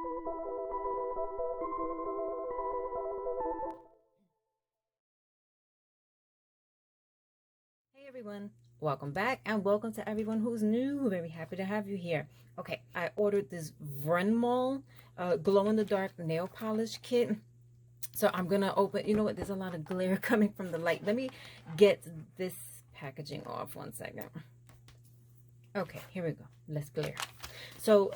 Hey everyone, welcome back and welcome to everyone who's new. Very happy to have you here. Okay, I ordered this Vrenmol glow-in-the-dark nail polish kit. So I'm gonna open, you know what, there's a lot of glare coming from the light. Let me get this packaging off 1 second. Okay, here we go. Less glare. So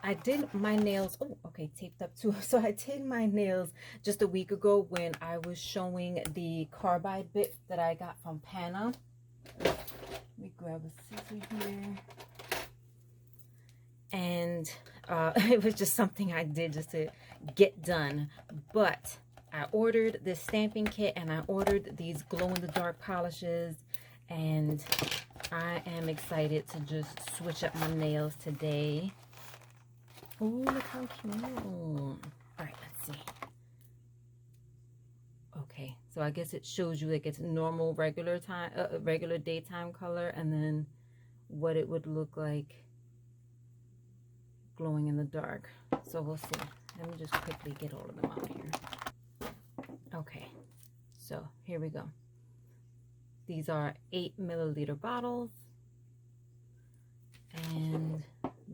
I did my nails, oh, okay, taped up too. So I did my nails just a week ago when I was showing the carbide bit that I got from Pana. Let me grab a scissor here. And it was just something I did just to get done. But I ordered this stamping kit and I ordered these glow-in-the-dark polishes. And I am excited to just switch up my nails today. Oh, look how cute. All right, let's see. Okay, so I guess it shows you like it's normal regular time, regular daytime color, and then what it would look like glowing in the dark. So we'll see. Let me just quickly get all of them out here. Okay, so here we go. These are 8 milliliter bottles. And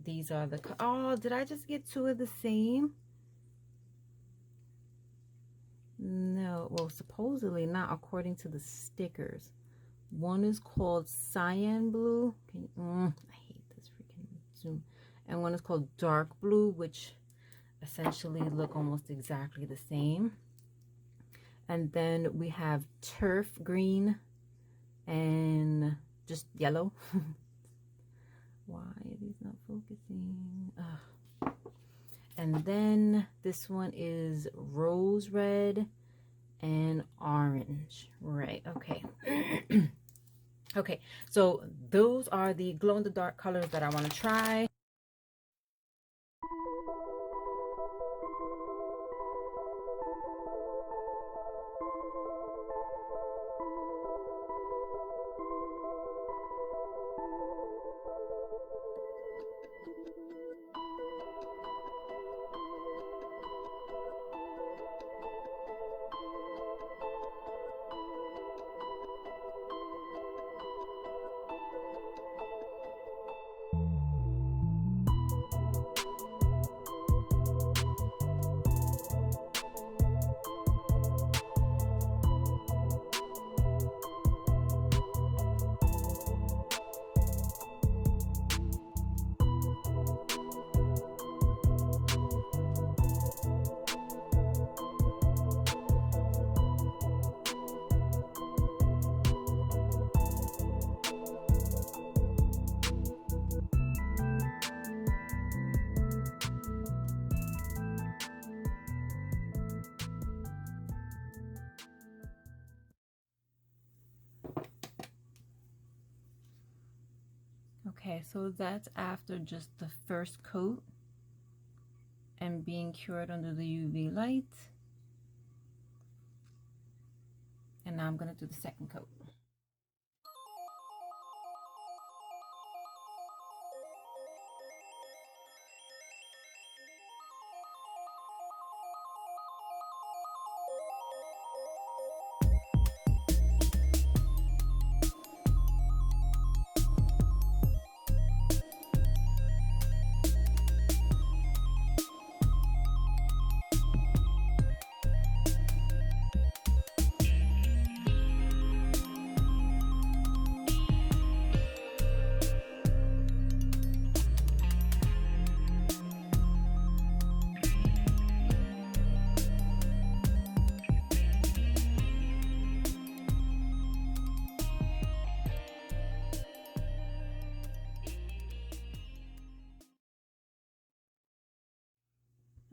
these are the, oh, did I just get 2 of the same? No, well, supposedly not according to the stickers. One is called Cyan Blue. I hate this freaking zoom. And one is called Dark Blue, which essentially look almost exactly the same. And then we have Turf Green and just yellow. Why are these not focusing? Ugh. And then this one is Rose Red and Orange. Right, okay. Okay, so those are the glow-in-the-dark colors that I want to try. Okay, so that's after just the first coat and being cured under the UV light. And now I'm going to do the second coat.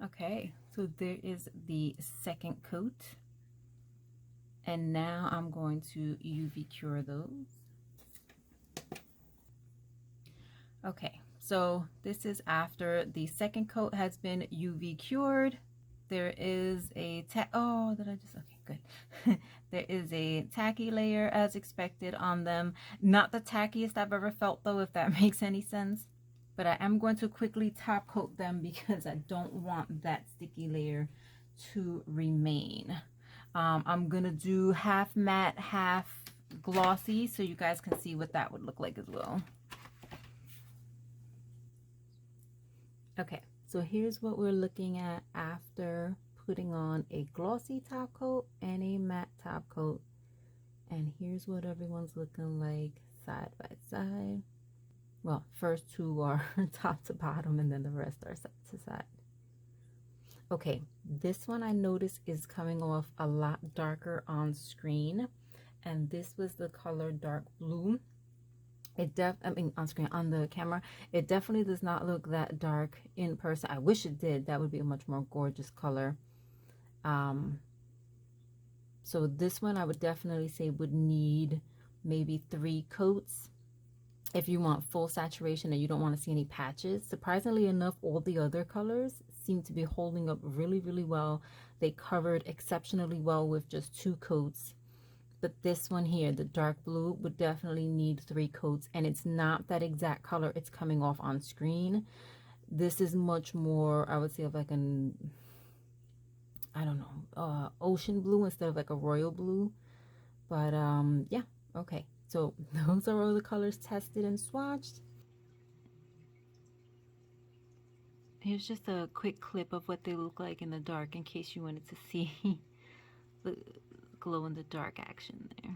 Okay, so there is the second coat. And now I'm going to UV cure those. Okay, so this is after the second coat has been UV cured. There is a oh, did I just, okay, good. There is a tacky layer as expected on them. Not the tackiest I've ever felt though, if that makes any sense. But I am going to quickly top coat them because I don't want that sticky layer to remain. I'm going to do half matte, half glossy so you guys can see what that would look like as well. Okay, so here's what we're looking at after putting on a glossy top coat and a matte top coat. And here's what everyone's looking like side by side. Well, first two are top to bottom and then the rest are side to side. Okay, this one I noticed is coming off a lot darker on screen, and this was the color dark blue. On screen, on the camera, it definitely does not look that dark in person. I wish it did. That would be a much more gorgeous color. So this one I would definitely say would need maybe 3 coats if you want full saturation and you don't want to see any patches. Surprisingly enough, all the other colors seem to be holding up really, really well. They covered exceptionally well with just 2 coats. But this one here, the dark blue, would definitely need 3 coats. And it's not that exact color it's coming off on screen. This is much more, I would say, of like an, I don't know, ocean blue instead of like a royal blue. But yeah, okay. So those are all the colors tested and swatched. Here's just a quick clip of what they look like in the dark in case you wanted to see the glow in the dark action there.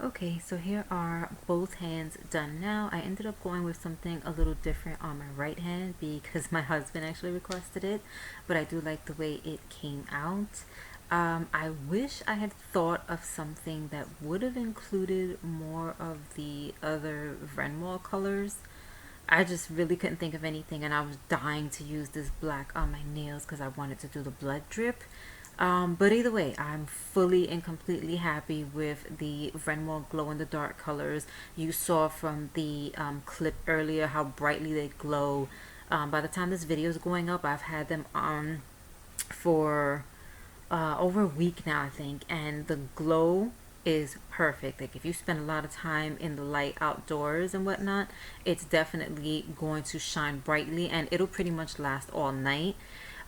Okay, so here are both hands done now. I ended up going with something a little different on my right hand because my husband actually requested it, but I do like the way it came out. I wish I had thought of something that would have included more of the other Renwall colors. I just really couldn't think of anything, and I was dying to use this black on my nails because I wanted to do the blood drip. But either way, I'm fully and completely happy with the Renwall glow in the dark colors. You saw from the clip earlier how brightly they glow. By the time this video is going up, I've had them on for over a week now, I think, and the glow is perfect. Like if you spend a lot of time in the light outdoors and whatnot, it's definitely going to shine brightly, and it'll pretty much last all night.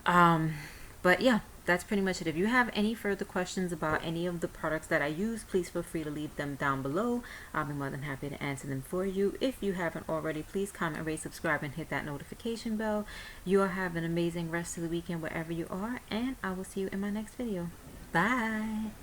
um, but yeah, that's pretty much it. If you have any further questions about any of the products that I use, please feel free to leave them down below. I'll be more than happy to answer them for you. If you haven't already, please comment, rate, subscribe, and hit that notification bell. You all have an amazing rest of the weekend wherever you are, and I will see you in my next video. Bye!